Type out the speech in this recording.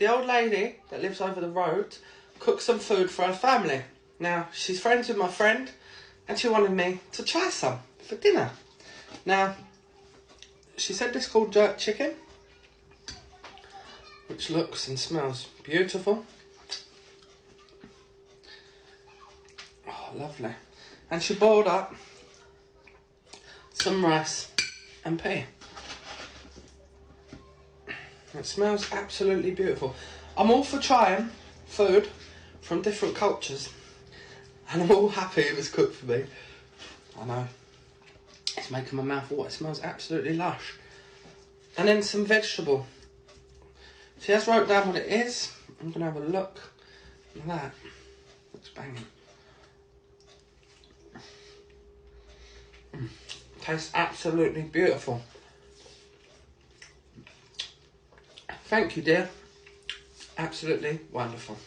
the old lady that lives over the road cooked some food for her family. Now, she's friends with my friend, and she wanted me to try some for dinner. Now, she said this called jerk chicken, which looks and smells beautiful. Oh, lovely. And she boiled up some rice and pea. It smells absolutely beautiful. I'm all for trying food from different cultures, and I'm all happy it was cooked for me. I know, it's making my mouth water. It smells absolutely lush. And then some vegetable. She has wrote down what it is. I'm going to have a look at that. Looks banging. Tastes absolutely beautiful. Thank you, dear. Absolutely wonderful.